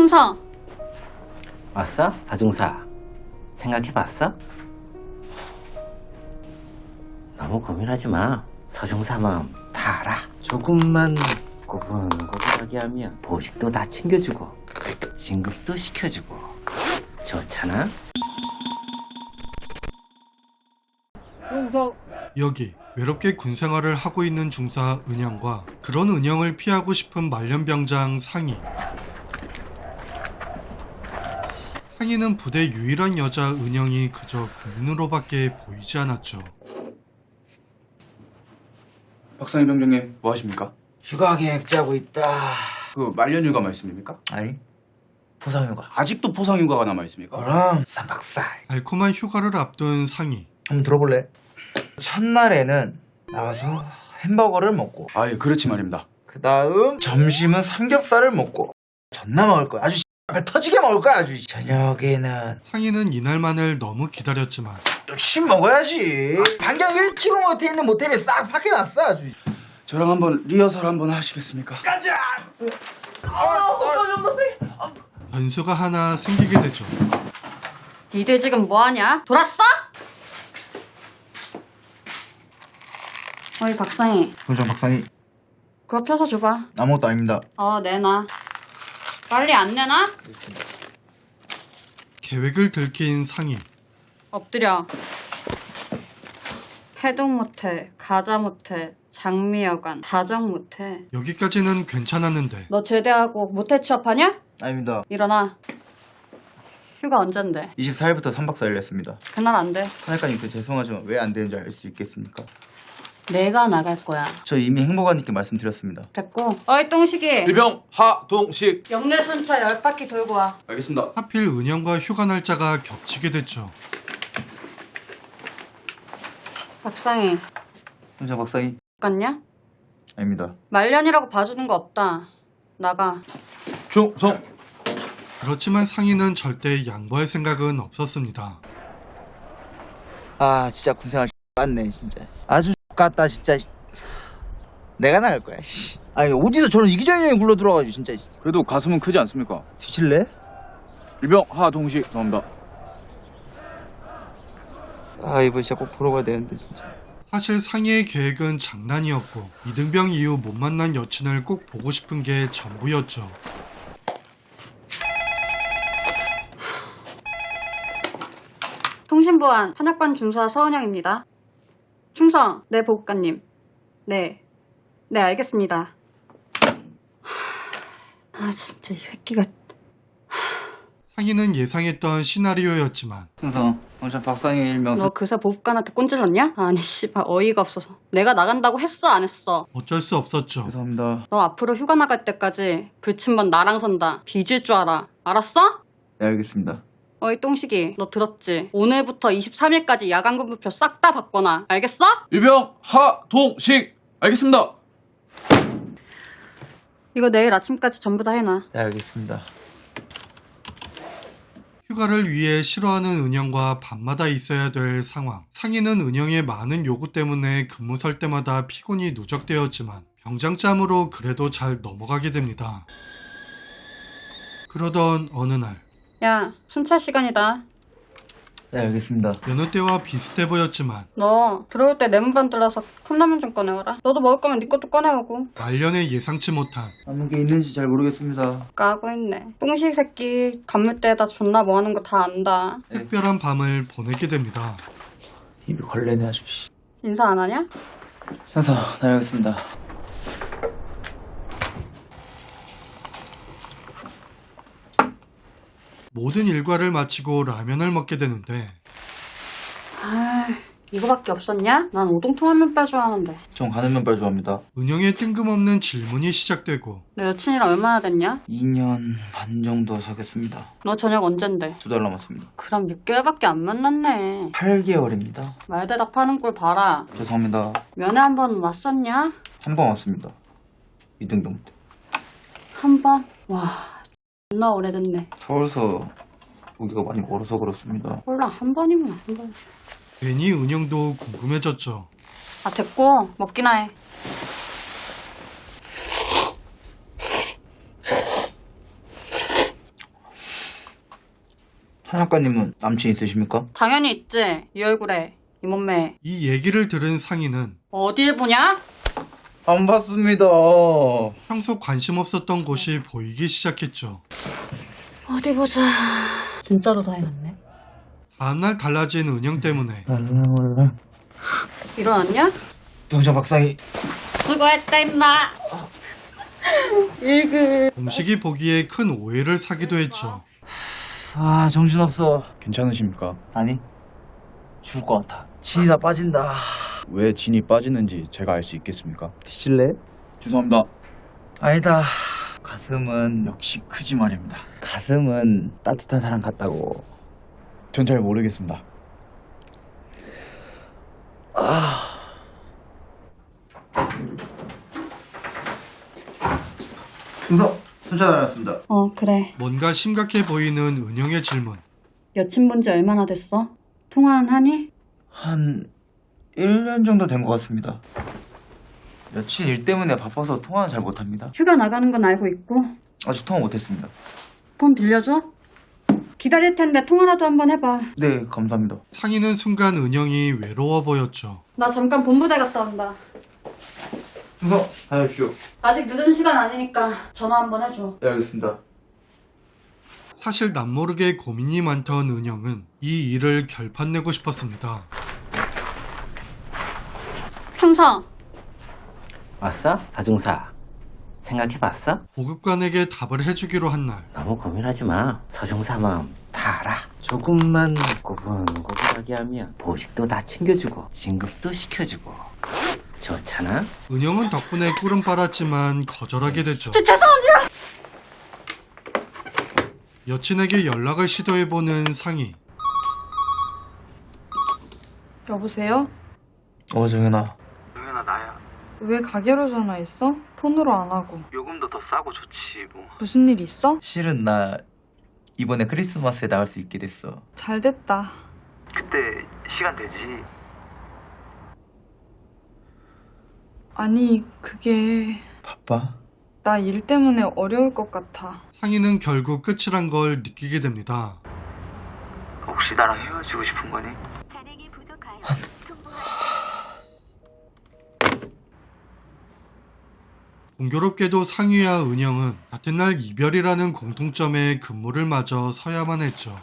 충성. 왔어? 사중사 생각해봤어? 너무 고민하지 마. 서중사 마음 다 알아. 조금만 고분고분하게 하면 보식도 다 챙겨주고 진급도 시켜주고 좋잖아. 여기 외롭게 군생활을 하고 있는 중사 은영과 그런 은영을 피하고 싶은 말년병장 상희. 상희는 부대 유일한 여자 은영이 그저 군인으로밖에 보이지 않았죠. 박상희 병장님 뭐 하십니까? 휴가 계획 짜고 있다. 그 말년휴가 말씀입니까? 아니, 포상휴가. 아직도 포상휴가가 남아있습니까? 그럼 3박 4일. 달콤한 휴가를 앞둔 상희. 한번 들어볼래? 첫날에는 나와서 햄버거를 먹고, 아예 그렇지 말입니다. 그 다음 점심은 삼겹살을 먹고, 존나 먹을 거야. 아주 배 터지게 먹을 거야. 아주. 저녁에는 상희는 이날만을 너무 기다렸지만 열심히 먹어야지. 반경 1km 있는 모텔에 싹 파괴놨어. 아주. 저랑 한번 리허설 한번 하시겠습니까? 가자. 변수가 하나 생기게 되죠. 니들 지금 뭐하냐? 돌았어? 어이 박상희, 병장 박상희, 그거 펴서 줘봐. 아무것도 아닙니다. 내놔. 빨리 안 내놔? 계획을 들킨 상희. 엎드려. 해동 모텔, 가자 모텔, 장미여관, 다정 모텔. 여기까지는 괜찮았는데 너 제대하고 모텔 취업하냐? 아닙니다. 일어나. 휴가 언젠데? 24일부터 3박 4일 했습니다. 그날 안 돼. 사장님 죄송하지만 왜 안 되는지 알 수 있겠습니까? 내가 나갈 거야. 저 이미 행복한님께 말씀드렸습니다. 됐고. 어이 똥식이. 일병 하동식. 영내 순찰 10바퀴 돌고 와. 알겠습니다. 하필 은영과 휴가 날짜가 겹치게 됐죠. 박상희, 병장 박상희, 갔냐? 아닙니다. 말년이라고 봐주는 거 없다. 나가. 충성. 그렇지만 상희는 절대 양보할 생각은 없었습니다. 아 진짜 군생활 같네 진짜. 아주 같다 진짜. 내가 나갈 거야. 아니 어디서 저런 이기적인 굴러 들어가지고 진짜. 그래도 가슴은 크지 않습니까? 뒤질래? 일병 하동식 감사합니다. 아 이번 진짜 꼭 보러 가야 되는데 진짜. 사실 상희의 계획은 장난이었고 이등병 이후 못 만난 여친을 꼭 보고 싶은 게 전부였죠. 통신보안 한약반 중사 서은영입니다. 충성, 네 보급관님. 네 알겠습니다. 진짜 이 새끼가. 상희는 예상했던 시나리오였지만 충성. 병장 박상희 일명. 너 그새 보급관한테 꼰질렀냐? 아니 씨발 어이가 없어서. 내가 나간다고 했어 안 했어? 어쩔 수 없었죠. 죄송합니다. 너 앞으로 휴가 나갈 때까지 불침번 나랑 선다. 뒤질 줄 알아. 알았어? 네 알겠습니다. 어이 똥식이, 너 들었지? 오늘부터 23일까지 야간 근무표 싹 다 바꿔놔. 알겠어? 일병 하동식. 알겠습니다. 이거 내일 아침까지 전부 다 해놔. 네 알겠습니다. 휴가를 위해 싫어하는 은영과 밤마다 있어야 될 상황. 상희는 은영의 많은 요구 때문에 근무 설 때마다 피곤이 누적되었지만 병장짬으로 그래도 잘 넘어가게 됩니다. 그러던 어느 날 야, 순찰 시간이다. 네 알겠습니다. 여느 때와 비슷해 보였지만 너 들어올 때 레몬반 들어서 컵라면 좀 꺼내오라. 너도 먹을 거면 네 것도 꺼내오고. 말년에 예상치 못한 아무 게 있는지 잘 모르겠습니다. 까고 있네. 똥식 새끼 간물대에다 존나 뭐하는 거 다 안다. 특별한 밤을 보내게 됩니다. 입이 걸레네 아주. 인사 안 하냐? 형사 다녀오겠습니다. 모든 일과를 마치고 라면을 먹게 되는데 이거밖에 없었냐? 난 오동통한 면발 좋아하는데. 전 가는 면발 좋아합니다. 은영의 뜬금없는 질문이 시작되고 너 여친이랑 얼마나 됐냐? 2년 반 정도 사귀었습니다. 너 저녁 언젠데? 2달 남았습니다. 그럼 6개월밖에 안 만났네. 8개월입니다. 말대답하는 꼴 봐라. 죄송합니다. 면회 한 번 왔었냐? 한 번 왔습니다. 이등병 때. 한 번? 와, 존나 오래됐네. 서울서 오기가 많이 멀어서 그렇습니다. 몰라, 한 번이면 한 번. 괜히 은영도 궁금해졌죠. 됐고, 먹기나 해. 탄약관님은 남친 있으십니까? 당연히 있지. 이 얼굴에, 이 몸매에. 이 얘기를 들은 상희는 어딜 보냐? 안 봤습니다. 평소 관심 없었던 곳이 보이기 시작했죠. 어디 보자. 진짜로 다 해놨네. 다음날 달라진 은영 때문에 일어났냐? 병장 박상희. 수고했다, 임마. 공식이 보기에 큰 오해를 사기도 했죠. 아, 정신없어. 괜찮으십니까? 아니, 죽을 것 같아. 진이 다 빠진다. 왜 진이 빠지는지 제가 알 수 있겠습니까? 뒤질래? 죄송합니다. 아니다. 가슴은 역시 크지 말입니다. 가슴은 따뜻한 사람 같다고. 전 잘 모르겠습니다. 중석, 순찰 다녔습니다. 그래. 뭔가 심각해 보이는 은영의 질문. 여친 본 지 얼마나 됐어? 통화는 하니? 한 1년 정도 된 것 같습니다. 여친 일 때문에 바빠서 통화는 잘 못합니다. 휴가 나가는 건 알고 있고. 아직 통화 못했습니다. 폰 빌려줘? 기다릴 텐데 통화라도 한번 해봐. 네, 감사합니다. 상희는 순간 은영이 외로워 보였죠. 나 잠깐 본부대 갔다 온다. 중석, 다녀오십시오. 아직 늦은 시간 아니니까 전화 한번 해줘. 네, 알겠습니다. 사실 남모르게 고민이 많던 은영은 이 일을 결판내고 싶었습니다. 충성. 왔어? 사중사. 생각해봤어? 보급관에게 답을 해주기로 한 날, 너무 고민하지 마. 서중사 마음 다 알아. 조금만 고분고분하게 하면 보식도 다 챙겨주고 진급도 시켜주고 좋잖아? 은영은 덕분에 꿀은 빨았지만 거절하게 되죠. 죄송합니다. 여친에게 연락을 시도해보는 상희. 여보세요? 정현아. 동현아 나야. 왜 가게로 전화했어? 폰으로 안 하고. 요금도 더 싸고 좋지 뭐. 무슨 일 있어? 실은 나 이번에 크리스마스에 나갈 수 있게 됐어. 잘 됐다. 그때 시간 되지. 아니, 그게 바빠? 나 일 때문에 어려울 것 같아. 상희는 결국 끝이란 걸 느끼게 됩니다. 혹시 나랑 헤어지고 싶은 거니? 공교롭게도 상희와 은영은 같은 날 이별이라는 공통점에 근무를 마저 서야만 했죠.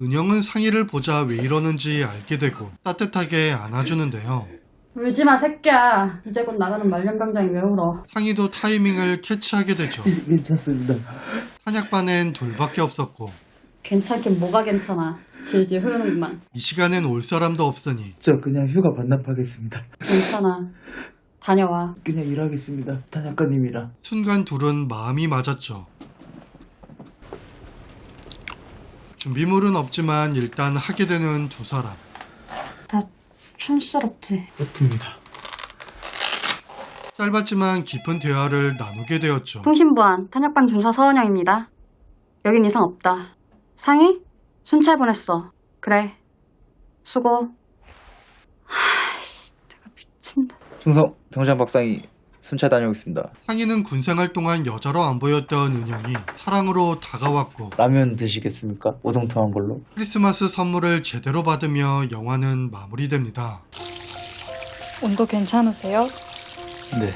은영은 상희를 보자 왜 이러는지 알게 되고 따뜻하게 안아주는데요. 울지마 새끼야. 이제 곧 나가는 말년병장이 왜 울어. 상희도 타이밍을 캐치하게 되죠. 괜찮습니다. 한약반엔 둘밖에 없었고 괜찮긴 뭐가 괜찮아. 질질 흐르는구만. 이 시간엔 올 사람도 없으니 저 그냥 휴가 반납하겠습니다. 괜찮아. 다녀와. 그냥 일하겠습니다. 탄약관님이랑. 순간 둘은 마음이 맞았죠. 준비물은 없지만 일단 하게 되는 두 사람. 나 촌스럽지. 예쁩니다. 짧았지만 깊은 대화를 나누게 되었죠. 통신부안 탄약반 중사 서은영입니다. 여긴 이상 없다. 상희? 순찰 보냈어. 그래. 수고. 하이씨, 내가 미친다. 중성, 병장 박상희 순찰 다녀오겠습니다. 상희는 군생활 동안 여자로 안 보였던 은영이 사랑으로 다가왔고 라면 드시겠습니까? 오동통한 걸로. 크리스마스 선물을 제대로 받으며 영화는 마무리됩니다. 온도 괜찮으세요? 네.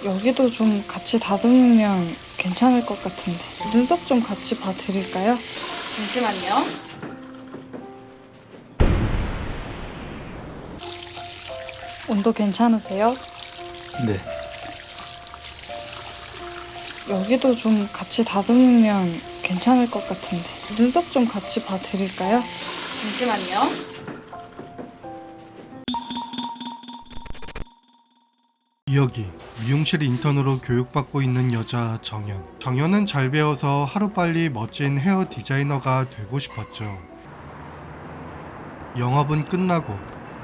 여기도 좀 같이 다듬으면 괜찮을 것 같은데. 눈썹 좀 같이 봐드릴까요? 잠시만요. 온도 괜찮으세요? 네. 여기도 좀 같이 다듬으면 괜찮을 것 같은데. 눈썹 좀 같이 봐드릴까요? 잠시만요. 여기 미용실 인턴으로 교육받고 있는 여자 정연. 정연은 잘 배워서 하루빨리 멋진 헤어 디자이너가 되고 싶었죠. 영업은 끝나고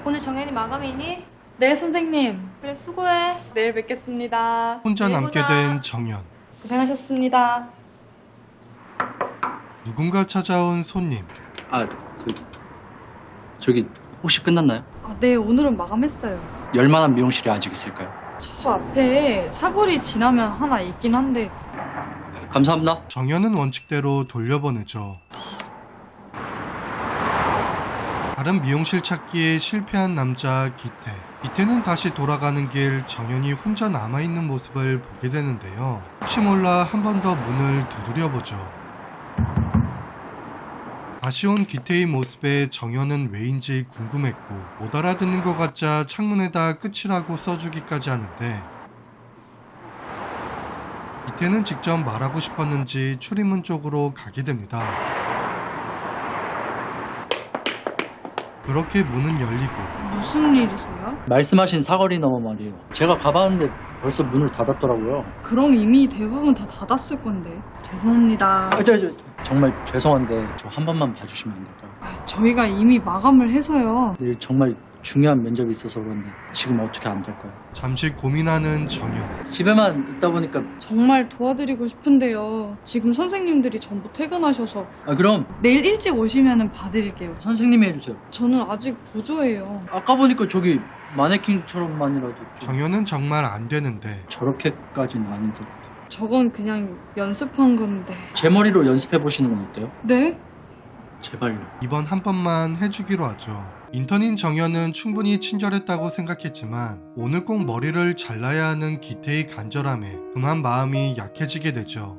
오늘 정연이 마감이니? 네, 선생님. 그래 수고해. 내일 뵙겠습니다. 혼자 내일 남게 보자. 된 정연. 고생하셨습니다. 누군가 찾아온 손님. 저기 혹시 끝났나요? 네, 오늘은 마감했어요. 열만한 미용실이 아직 있을까요? 저 앞에 사거리 지나면 하나 있긴 한데 네, 감사합니다. 정현은 원칙대로 돌려보내죠. 다른 미용실 찾기에 실패한 남자 기태. 기태는 다시 돌아가는 길 정현이 혼자 남아있는 모습을 보게 되는데요. 혹시 몰라 한 번 더 문을 두드려보죠. 다시 온 기태의 모습에 정현은 왜인지 궁금했고 못 알아듣는 것 같자 창문에다 끝이라고 써주기까지 하는데 기태는 직접 말하고 싶었는지 출입문 쪽으로 가게 됩니다. 그렇게 문은 열리고 무슨 일이세요? 말씀하신 사거리 너머 말이에요. 제가 가봤는데 벌써 문을 닫았더라고요. 그럼 이미 대부분 다 닫았을 건데 죄송합니다. 정말 죄송한데 저 한 번만 봐주시면 안 될까요? 저희가 이미 마감을 해서요. 내일 정말 중요한 면접이 있어서 그런데 지금 어떻게 안 될까요? 잠시 고민하는 정현. 집에만 있다 보니까 정말 도와드리고 싶은데요. 지금 선생님들이 전부 퇴근하셔서 그럼 내일 일찍 오시면 봐드릴게요. 선생님이 해주세요. 저는 아직 부조예요. 아까 보니까 저기 마네킹처럼만이라도 좀 정현은 정말 안 되는데 저렇게까지는 아닌데 저건 그냥 연습한 건데. 제 머리로 연습해 보시는 건 어때요? 네? 제발요. 이번 한 번만 해주기로 하죠. 인턴인 정현은 충분히 친절했다고 생각했지만 오늘 꼭 머리를 잘라야 하는 기태의 간절함에 그만 마음이 약해지게 되죠.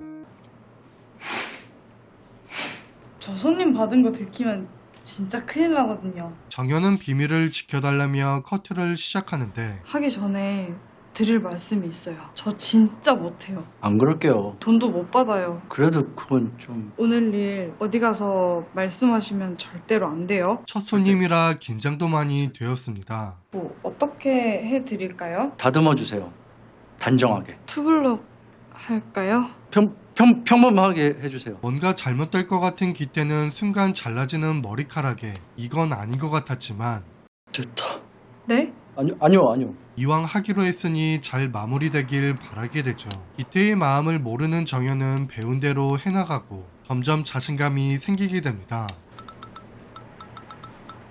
저 손님 받은 거 들키면 진짜 큰일 나거든요. 정현은 비밀을 지켜달라며 커트를 시작하는데 하기 전에 드릴 말씀이 있어요. 저 진짜 못해요. 안 그럴게요. 돈도 못 받아요. 그래도 그건 좀 오늘 일 어디 가서 말씀하시면 절대로 안 돼요. 첫 손님이라 긴장도 많이 되었습니다. 뭐 어떻게 해드릴까요? 다듬어 주세요. 단정하게. 투블럭 할까요? 평범하게 해주세요. 뭔가 잘못될 것 같은 기태는 순간 잘라지는 머리카락에 이건 아닌 것 같았지만 됐다. 네? 아니요. 이왕 하기로 했으니 잘 마무리되길 바라게 되죠. 기태의 마음을 모르는 정현은 배운 대로 해나가고 점점 자신감이 생기게 됩니다.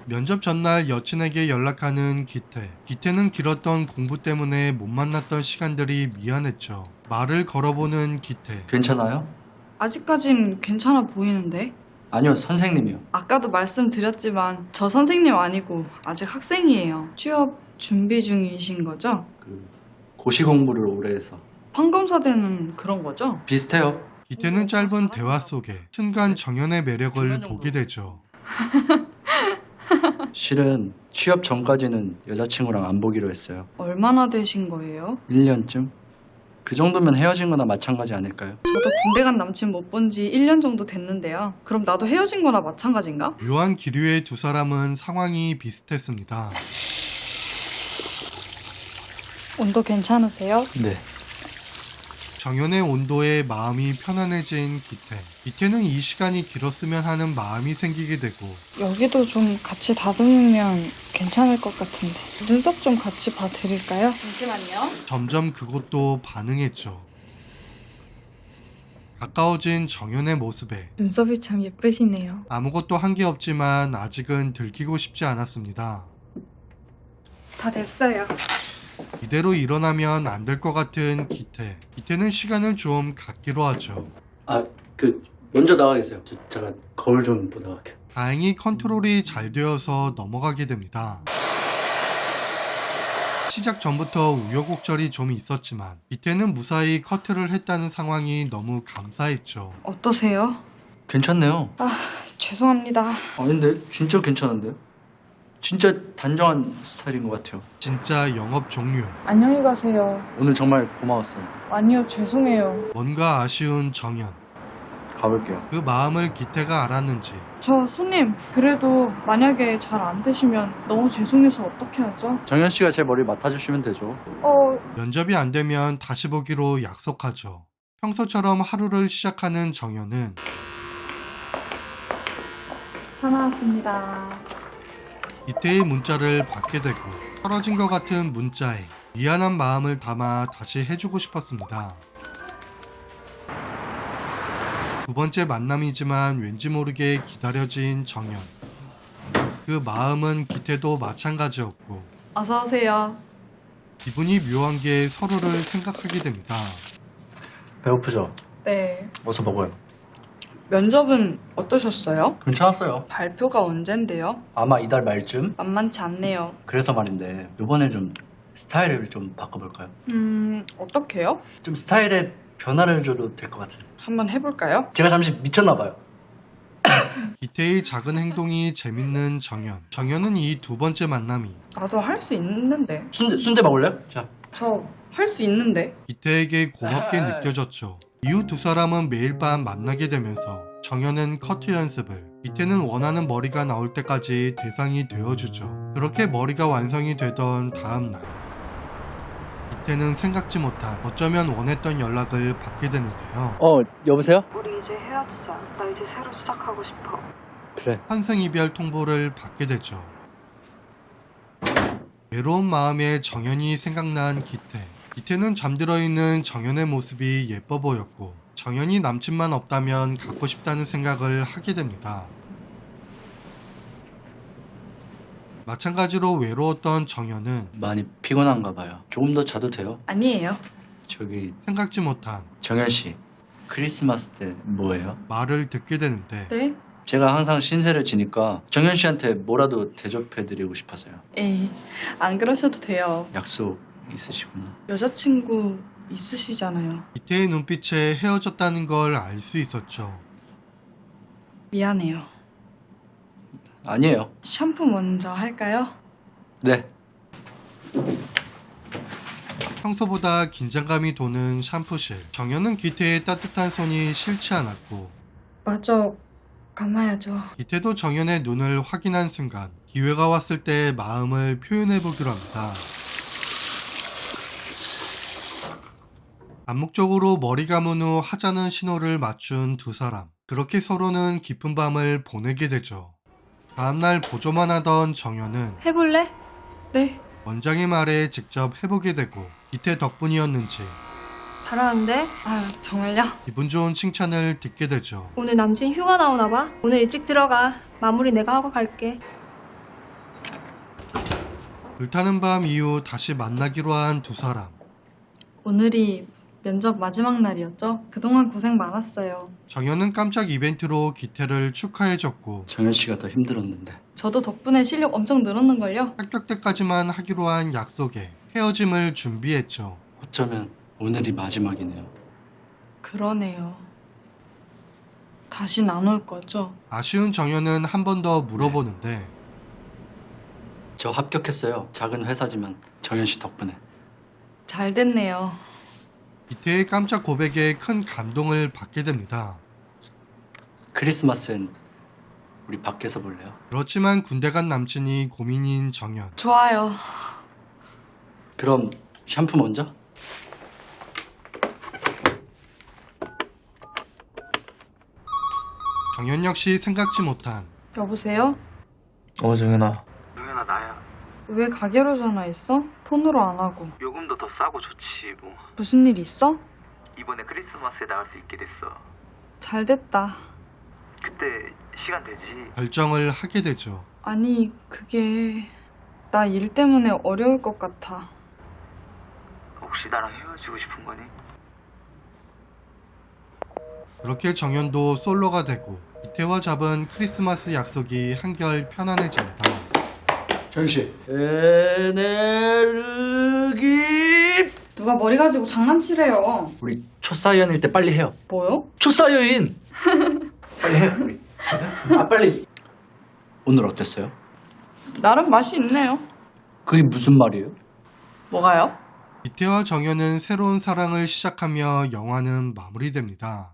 면접 전날 여친에게 연락하는 기태. 기태는 길었던 공부 때문에 못 만났던 시간들이 미안했죠. 말을 걸어보는 기태. 괜찮아요? 아직까진 괜찮아 보이는데? 아니요, 선생님이요. 아까도 말씀드렸지만 저 선생님 아니고 아직 학생이에요. 취업 준비 중이신 거죠? 고시 공부를 오래 해서 판검사대는 그런 거죠? 비슷해요. 기태는 짧은 대화 속에 순간 정현의 매력을 보게 되죠. 실은 취업 전까지는 여자친구랑 안 보기로 했어요. 얼마나 되신 거예요? 1년쯤? 그 정도면 헤어진 거나 마찬가지 아닐까요? 저도 군대 간 남친 못 본 지 1년 정도 됐는데요. 그럼 나도 헤어진 거나 마찬가지인가? 묘한 기류의 두 사람은 상황이 비슷했습니다. 온도 괜찮으세요? 네. 정현의 온도에 마음이 편안해진 기태. 기태는 이 시간이 길었으면 하는 마음이 생기게 되고 여기도 좀 같이 다듬으면 괜찮을 것 같은데. 눈썹 좀 같이 봐드릴까요? 잠시만요. 점점 그곳도 반응했죠. 가까워진 정현의 모습에 눈썹이 참 예쁘시네요. 아무것도 한 게 없지만 아직은 들키고 싶지 않았습니다. 다 됐어요. 이대로 일어나면 안 될 것 같은 기태. 기태는 시간을 좀 갖기로 하죠. 먼저 나가 계세요. 제가 거울 좀 보다 갈게요. 다행히 컨트롤이 잘 되어서 넘어가게 됩니다. 시작 전부터 우여곡절이 좀 있었지만 기태는 무사히 커트를 했다는 상황이 너무 감사했죠. 어떠세요? 괜찮네요. 죄송합니다. 아닌데? 진짜 괜찮은데요? 진짜 단정한 스타일인 것 같아요. 진짜 영업 종료. 안녕히 가세요. 오늘 정말 고마웠어요. 아니요, 죄송해요. 뭔가 아쉬운 정현. 가볼게요. 그 마음을 기태가 알았는지 저 손님, 그래도 만약에 잘 안 되시면 너무 죄송해서 어떻게 하죠? 정현 씨가 제 머리 맡아주시면 되죠. 면접이 안 되면 다시 보기로 약속하죠. 평소처럼 하루를 시작하는 정현은 전화 왔습니다. 기태의 문자를 받게 되고 떨어진 것 같은 문자에 미안한 마음을 담아 다시 해주고 싶었습니다. 두 번째 만남이지만 왠지 모르게 기다려진 정현. 그 마음은 기태도 마찬가지였고 어서 오세요. 기분이 묘한 게 서로를 생각하게 됩니다. 배고프죠? 네. 어서 먹어요. 면접은 어떠셨어요? 괜찮았어요. 발표가 언젠데요? 아마 이달 말쯤? 만만치 않네요. 그래서 말인데 이번에 좀 스타일을 좀 바꿔볼까요? 어떻게요? 좀 스타일에 변화를 줘도 될 것 같아요. 한번 해볼까요? 제가 잠시 미쳤나 봐요. 기태의 작은 행동이 재밌는 정연. 정연은 이 두 번째 만남이 나도 할 수 있는데. 순대 먹을래요? 자, 저 할 수 있는데. 기태에게 고맙게 느껴졌죠. 이후 두 사람은 매일 밤 만나게 되면서 정연은 커트 연습을, 기태는 원하는 머리가 나올 때까지 대상이 되어주죠. 그렇게 머리가 완성이 되던 다음날, 기태는 생각지 못한 어쩌면 원했던 연락을 받게 되는데요. 여보세요? 우리 이제 헤어지자. 나 이제 새로 시작하고 싶어. 그래. 환승이별 통보를 받게 되죠. 외로운 마음에 정연이 생각난 기태. 기태는 잠들어 있는 정연의 모습이 예뻐 보였고 정연이 남친만 없다면 갖고 싶다는 생각을 하게 됩니다. 마찬가지로 외로웠던 정연은 많이 피곤한가 봐요. 조금 더 자도 돼요? 아니에요. 저기 생각지 못한 정현 씨, 크리스마스 때 뭐예요? 말을 듣게 되는데 네? 제가 항상 신세를 지니까 정현 씨한테 뭐라도 대접해드리고 싶어서요. 에이, 안 그러셔도 돼요. 약속 있으시구나. 여자친구 있으시잖아요. 기태의 눈빛에 헤어졌다는 걸 알 수 있었죠. 미안해요. 아니에요. 샴푸 먼저 할까요? 네. 평소보다 긴장감이 도는 샴푸실. 정연은 기태의 따뜻한 손이 싫지 않았고 마저 감아야죠. 기태도 정연의 눈을 확인한 순간 기회가 왔을 때 마음을 표현해보기로 합니다. 암묵적으로 머리 감은 후 하자는 신호를 맞춘 두 사람. 그렇게 서로는 깊은 밤을 보내게 되죠. 다음날 보조만 하던 정연은 해볼래? 네, 원장의 말에 직접 해보게 되고 기태 덕분이었는지 잘하는데? 아 정말요? 기분 좋은 칭찬을 듣게 되죠. 오늘 남친 휴가 나오나 봐. 오늘 일찍 들어가. 마무리 내가 하고 갈게. 불타는 밤 이후 다시 만나기로 한 두 사람. 오늘이 면접 마지막 날이었죠? 그동안 고생 많았어요. 정연은 깜짝 이벤트로 기태를 축하해줬고 정현 씨가 더 힘들었는데. 저도 덕분에 실력 엄청 늘었는걸요? 합격 때까지만 하기로 한 약속에 헤어짐을 준비했죠. 어쩌면 오늘이 마지막이네요. 그러네요. 다신 안 올 거죠? 아쉬운 정연은 한 번 더 물어보는데 저 합격했어요. 작은 회사지만 정현 씨 덕분에. 잘 됐네요. 기태의 깜짝 고백에 큰 감동을 받게 됩니다. 크리스마스엔 우리 밖에서 볼래요? 그렇지만 군대 간 남친이 고민인 정연. 좋아요. 그럼 샴푸 먼저? 정연 역시 생각지 못한 여보세요? 정연아. 동현아 나야. 왜 가게로 전화했어? 폰으로 안 하고. 요금도 더 싸고 좋지 뭐. 무슨 일 있어? 이번에 크리스마스에 나갈 수 있게 됐어. 잘 됐다. 그때 시간 되지? 결정을 하게 되죠. 아니, 그게 나 일 때문에 어려울 것 같아. 혹시 나랑 헤어지고 싶은 거니? 그렇게 정연도 솔로가 되고 기태와 잡은 크리스마스 약속이 한결 편안해집니다. 정현 씨. 에네르기. 누가 머리 가지고 장난치래요. 우리 초사연일 때 빨리 해요. 뭐요? 초사여인! 빨리 해요, 우리. 아, 빨리. 오늘 어땠어요? 나름 맛이 있네요. 그게 무슨 말이에요? 뭐가요? 기태와 정연은 새로운 사랑을 시작하며 영화는 마무리됩니다.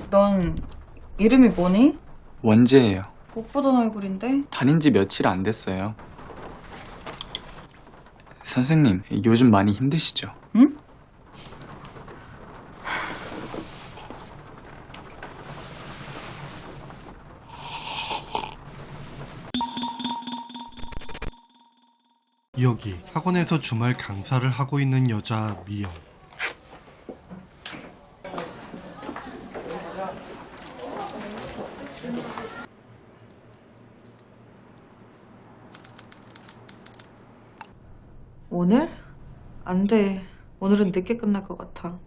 넌 이름이 뭐니? 원재예요. 못 보던 얼굴인데? 다닌 지 며칠 안 됐어요. 선생님, 요즘 많이 힘드시죠? 응? 여기 학원에서 주말 강사를 하고 있는 여자 미영. 오늘? 안 돼. 오늘은 늦게 끝날 것 같아.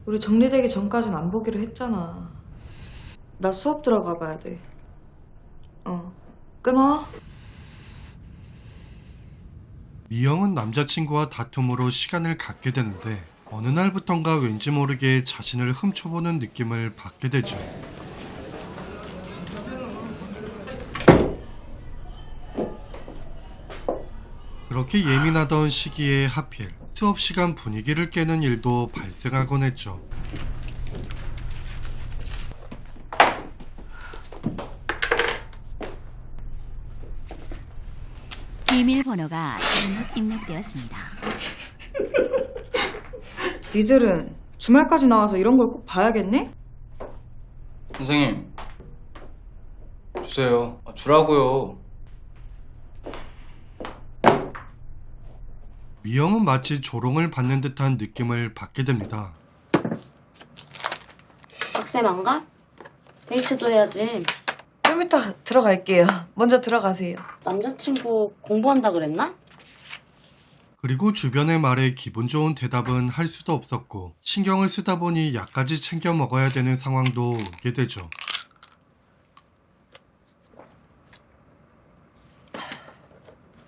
우리 정리되기 전까진 안 보기로 했잖아. 나 수업 들어가 봐야 돼. 끊어. 미영은 남자친구와 다툼으로 시간을 갖게 되는데 어느 날부턴가 왠지 모르게 자신을 훔쳐보는 느낌을 받게 되죠. 그렇게 예민하던 시기에 하필 수업 시간 분위기를 깨는 일도 발생하곤 했죠. 비밀번호가 잘못 입력되었습니다. 니들은 주말까지 나와서 이런 걸 꼭 봐야겠니? 선생님, 주세요. 주라고요. 미영은 마치 조롱을 받는 듯한 느낌을 받게 됩니다. 학생 안 가? 데이트도 해야지. 좀 이따 들어갈게요. 먼저 들어가세요. 남자친구 공부한다 그랬나? 그리고 주변의 말에 기분 좋은 대답은 할 수도 없었고 신경을 쓰다 보니 약까지 챙겨 먹어야 되는 상황도 오게 되죠.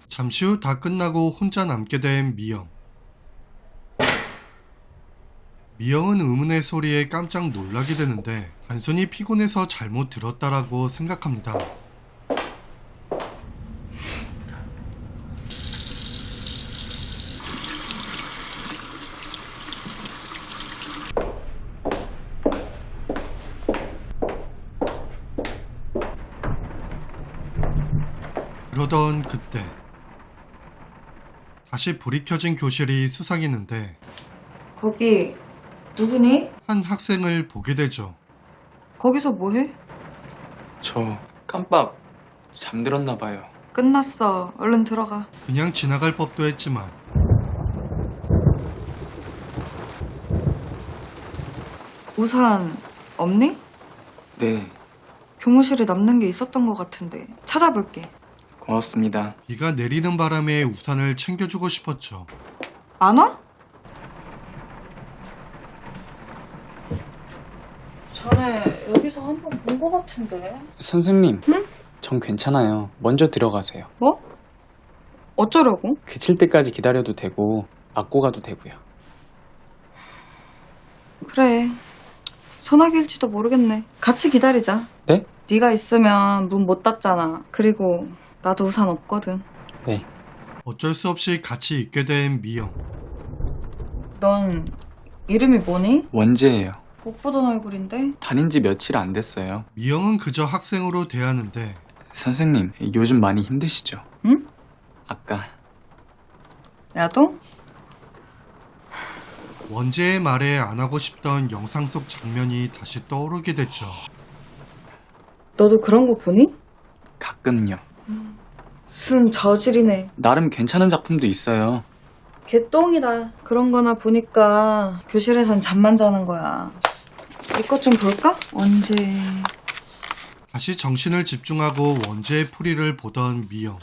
잠시 후 다 끝나고 혼자 남게 된 미영. 미영은 의문의 소리에 깜짝 놀라게 되는데 단순히 피곤해서 잘못 들었다라고 생각합니다. 그러던 그때 다시 불이 켜진 교실이 수상했는데 거기 누구니? 한 학생을 보게 되죠. 거기서 뭐해? 저 깜빡 잠들었나 봐요. 끝났어. 얼른 들어가. 그냥 지나갈 법도 했지만 우산 없니? 네, 교무실에 남는 게 있었던 것 같은데 찾아볼게. 고맙습니다. 비가 내리는 바람에 우산을 챙겨주고 싶었죠. 안 와? 전에 여기서 한 번 본 것 같은데. 선생님, 응? 전 괜찮아요. 먼저 들어가세요. 뭐? 어쩌려고? 그칠 때까지 기다려도 되고 맞고 가도 되고요. 그래. 소나기일지도 모르겠네. 같이 기다리자. 네? 네가 있으면 문 못 닫잖아. 그리고 나도 우산 없거든. 네. 어쩔 수 없이 같이 있게 된 미영. 넌 이름이 뭐니? 원재예요. 못 보던 얼굴인데. 다닌 지 며칠 안 됐어요. 미영은 그저 학생으로 대하는데 선생님, 요즘 많이 힘드시죠? 응? 아까 야동? 원재의 말에 안 하고 싶던 영상 속 장면이 다시 떠오르게 됐죠. 너도 그런 거 보니? 가끔요. 순 저질이네. 나름 괜찮은 작품도 있어요. 개똥이다. 그런 거나 보니까 교실에선 잠만 자는 거야. 네 것 좀 볼까? 언제? 다시 정신을 집중하고 원재의 풀이를 보던 미영.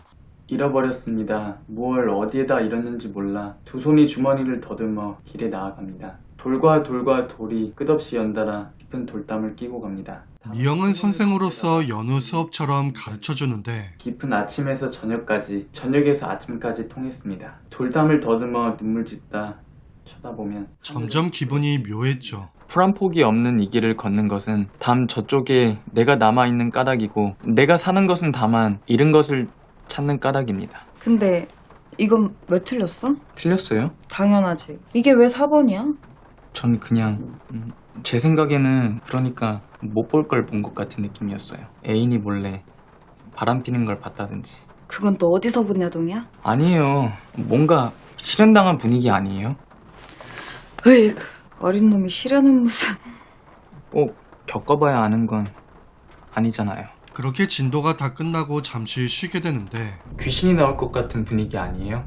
잃어버렸습니다. 뭘 어디에다 잃었는지 몰라 두 손이 주머니를 더듬어 길에 나아갑니다. 돌과 돌이 끝없이 연달아 깊은 돌담을 끼고 갑니다. 미영은 선생으로서 연우 수업처럼 가르쳐주는데 깊은 아침에서 저녁까지, 저녁에서 아침까지 통했습니다. 돌담을 더듬어 눈물 짓다 쳐다보면 점점 기분이 묘했죠. 풀 한 폭이 없는 이 길을 걷는 것은 담 저쪽에 내가 남아있는 까닭이고 내가 사는 것은 다만 잃은 것을 찾는 까닭입니다. 근데 이건 왜 틀렸어? 틀렸어요? 당연하지. 이게 왜 4번이야? 전 그냥 제 생각에는 그러니까 못 볼 걸 본 것 같은 느낌이었어요. 애인이 몰래 바람 피는 걸 봤다든지. 그건 또 어디서 본 야동이야? 아니에요. 뭔가 실현당한 분위기 아니에요? 으이그 어린 놈이 실현은 무슨. 꼭 겪어봐야 아는 건 아니잖아요. 그렇게 진도가 다 끝나고 잠시 쉬게 되는데 귀신이 나올 것 같은 분위기 아니에요?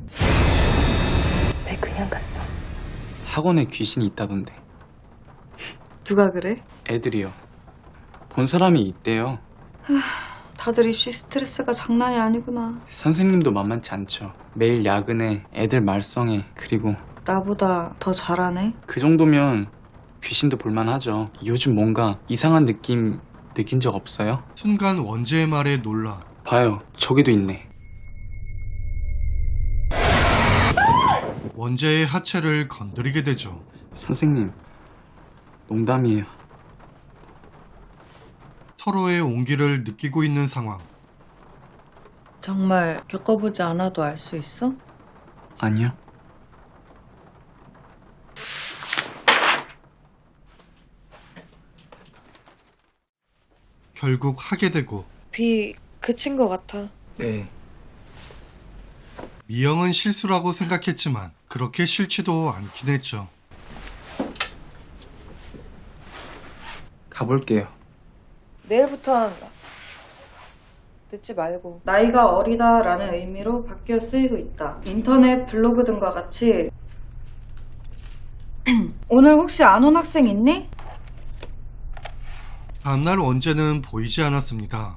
왜 그냥 갔어? 학원에 귀신이 있다던데. 누가 그래? 애들이요. 본 사람이 있대요. 다들 입시 스트레스가 장난이 아니구나. 선생님도 만만치 않죠. 매일 야근에, 애들 말썽에, 그리고 나보다 더 잘하네. 그 정도면 귀신도 볼만하죠. 요즘 뭔가 이상한 느낌 느낀 적 없어요? 순간 원재의 말에 놀라 봐요, 저기도 있네. 원재의 하체를 건드리게 되죠. 선생님, 농담이에요. 서로의 온기를 느끼고 있는 상황. 정말 겪어보지 않아도 알 수 있어? 아니요. 결국 하게 되고 비 그친 것 같아. 네. 미영은 실수라고 생각했지만 그렇게 싫지도 않긴 했죠. 가볼게요. 내일부턴 늦지 말고. 나이가 어리다라는 의미로 바뀌어 쓰이고 있다. 인터넷, 블로그 등과 같이. 오늘 혹시 안 온 학생 있니? 다음날 원재는 보이지 않았습니다.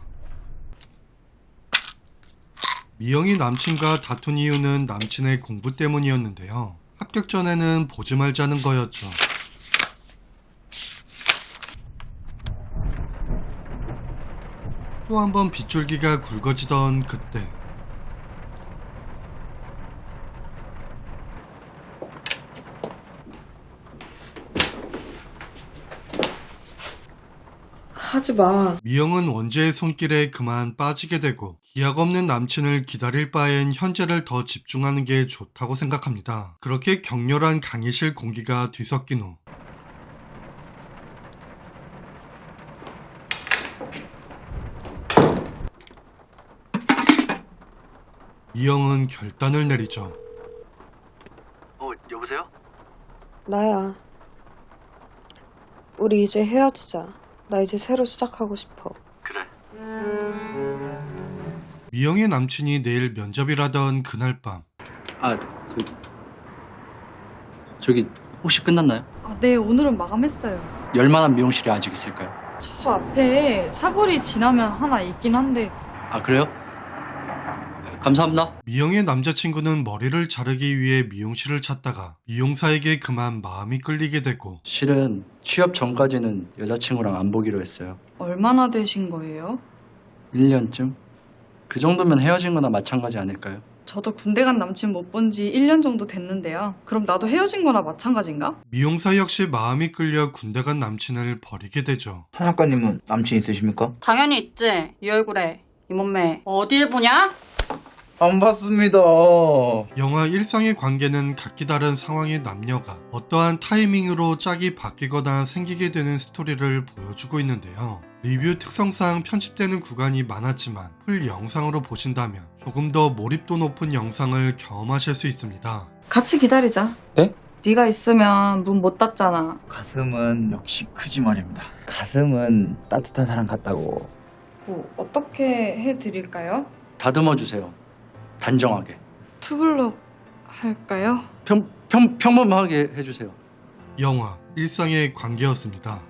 미영이 남친과 다툰 이유는 남친의 공부 때문이었는데요. 합격 전에는 보지 말자는 거였죠. 또 한 번 빗줄기가 굵어지던 그때 하지 마. 미영은 원재의 손길에 그만 빠지게 되고 기약 없는 남친을 기다릴 바엔 현재를 더 집중하는 게 좋다고 생각합니다. 그렇게 격렬한 강의실 공기가 뒤섞인 후 미영은 결단을 내리죠. 여보세요? 나야. 우리 이제 헤어지자. 나 이제 새로 시작하고 싶어. 그래. 미영의 남친이 내일 면접이라던 그날 밤 저기 혹시 끝났나요? 네, 오늘은 마감했어요. 열만한 미용실이 아직 있을까요? 저 앞에 사거리 지나면 하나 있긴 한데. 아, 그래요? 감사합니다. 미영의 남자친구는 머리를 자르기 위해 미용실을 찾다가 미용사에게 그만 마음이 끌리게 되고 실은 취업 전까지는 여자친구랑 안 보기로 했어요. 얼마나 되신 거예요? 1년쯤? 그 정도면 헤어진 거나 마찬가지 아닐까요? 저도 군대 간 남친 못 본 지 1년 정도 됐는데요. 그럼 나도 헤어진 거나 마찬가지인가? 미용사 역시 마음이 끌려 군대 간 남친을 버리게 되죠. 사장과님은 남친 있으십니까? 당연히 있지. 이 얼굴에 이 몸매 어딜 보냐? 안 봤습니다. 영화 일상의 관계는 각기 다른 상황의 남녀가 어떠한 타이밍으로 짝이 바뀌거나 생기게 되는 스토리를 보여주고 있는데요. 리뷰 특성상 편집되는 구간이 많았지만 풀 영상으로 보신다면 조금 더 몰입도 높은 영상을 경험하실 수 있습니다. 같이 기다리자. 네? 네가 있으면 문 못 닫잖아. 가슴은 역시 크지 말입니다. 가슴은 따뜻한 사람 같다고. 뭐 어떻게 해드릴까요? 다듬어 주세요. 단정하게. 투블럭 할까요? 평범하게 해주세요. 영화 일상의 관계였습니다.